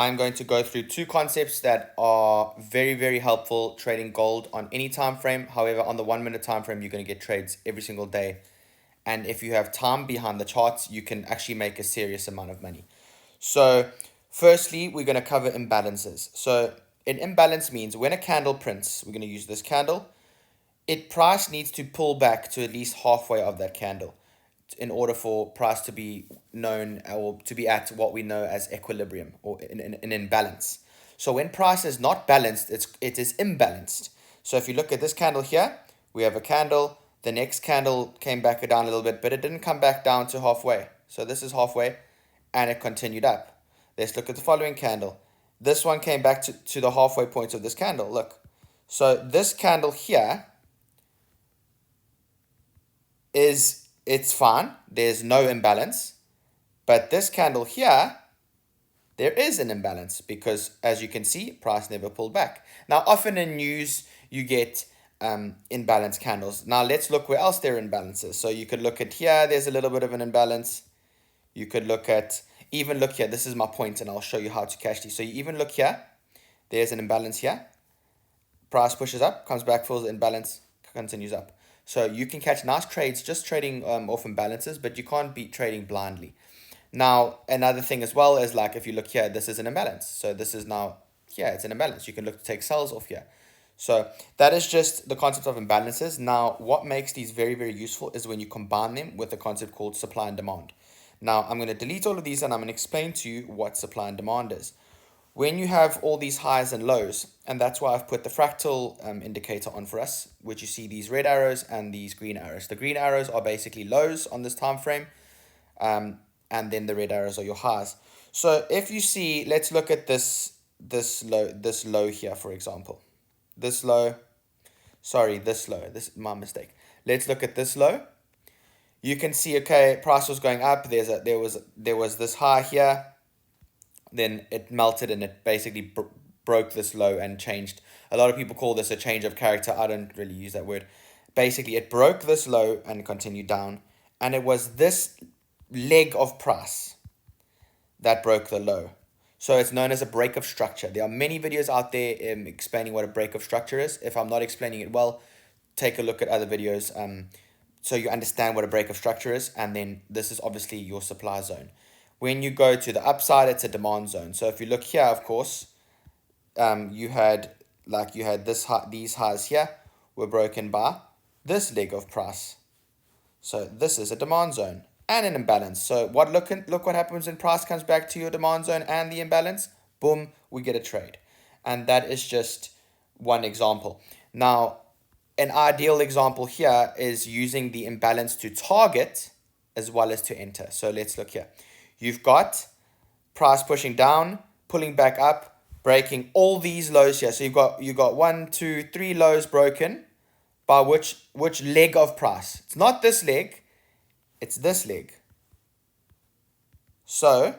I'm going to go through two concepts that are very, very helpful trading gold on any time frame. However, on the 1 minute time frame, you're going to get trades every single day. And if you have time behind the charts, you can actually make a serious amount of money. So firstly, we're going to cover imbalances. So an imbalance means when a candle prints, we're going to use this candle, price needs to pull back to at least halfway of that candle in order for price to be known or to be at what we know as equilibrium or an imbalance. So when price is not balanced, it is imbalanced. So if you look at this candle here, we have a candle. The next candle came back down a little bit, but it didn't come back down to halfway. So this is halfway, and it continued up. Let's look at the following candle. This one came back to the halfway point of this candle. Look. So this candle here it's fine. There's no imbalance. But this candle here, there is an imbalance because, as you can see, price never pulled back. Now, often in news, you get imbalance candles. Now, let's look where else there are imbalances. So you could look at here. There's a little bit of an imbalance. You could look at, even look here. This is my point, and I'll show you how to catch these. So you even look here. There's an imbalance here. Price pushes up, comes back, fills the imbalance, continues up. So you can catch nice trades just trading off imbalances, but you can't be trading blindly. Now, another thing as well is, like, if you look here, this is an imbalance. So this is now, here, it's an imbalance. You can look to take sells off here. So that is just the concept of imbalances. Now, what makes these very, very useful is when you combine them with a concept called supply and demand. Now, I'm going to delete all of these and I'm going to explain to you what supply and demand is. When you have all these highs and lows, and that's why I've put the fractal indicator on for us, which you see these red arrows and these green arrows. The green arrows are basically lows on this time frame, and then the red arrows are your highs. So if you see, let's look at this low here, for example. This low, this is my mistake. Let's look at this low. You can see, okay, price was going up. There was this high here. Then it melted and it basically broke this low and changed. A lot of people call this a change of character. I don't really use that word. Basically, it broke this low and continued down. And it was this leg of price that broke the low. So it's known as a break of structure. There are many videos out there explaining what a break of structure is. If I'm not explaining it well, take a look at other videos so you understand what a break of structure is. And then this is obviously your supply zone. When you go to the upside, it's a demand zone. So if you look here, of course, you had these highs here were broken by this leg of price. So this is a demand zone and an imbalance. So look what happens when price comes back to your demand zone and the imbalance. Boom, we get a trade. And that is just one example. Now, an ideal example here is using the imbalance to target as well as to enter. So let's look here. You've got price pushing down, pulling back up, breaking all these lows here. So you've got 1, 2, 3 lows broken by which leg of price? It's not this leg, it's this leg. So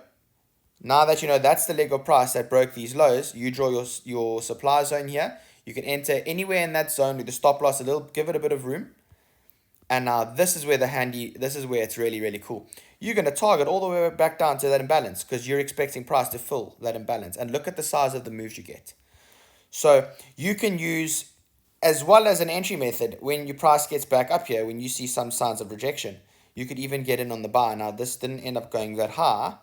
now that you know that's the leg of price that broke these lows, you draw your supply zone here. You can enter anywhere in that zone with the stop loss give it a bit of room. And now this is where it's really, really cool. You're going to target all the way back down to that imbalance because you're expecting price to fill that imbalance. And look at the size of the moves you get. So you can use, as well as an entry method, when your price gets back up here, when you see some signs of rejection, you could even get in on the buy. Now, this didn't end up going that high.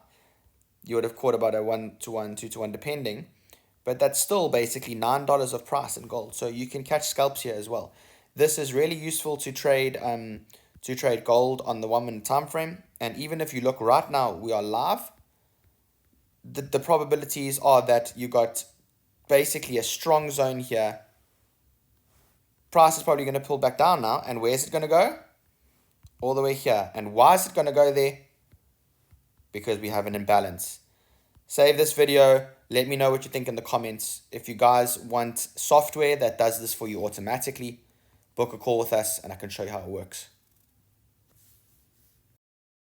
You would have caught about a 1-to-1, 2-to-1, depending. But that's still basically $9 of price in gold. So you can catch scalps here as well. This is really useful to trade gold on the 1 minute time frame. And even if you look right now, we are live. The probabilities are that you got basically a strong zone here. Price is probably going to pull back down now. And where is it going to go? All the way here. And why is it going to go there? Because we have an imbalance. Save this video. Let me know what you think in the comments. If you guys want software that does this for you automatically, book a call with us and I can show you how it works.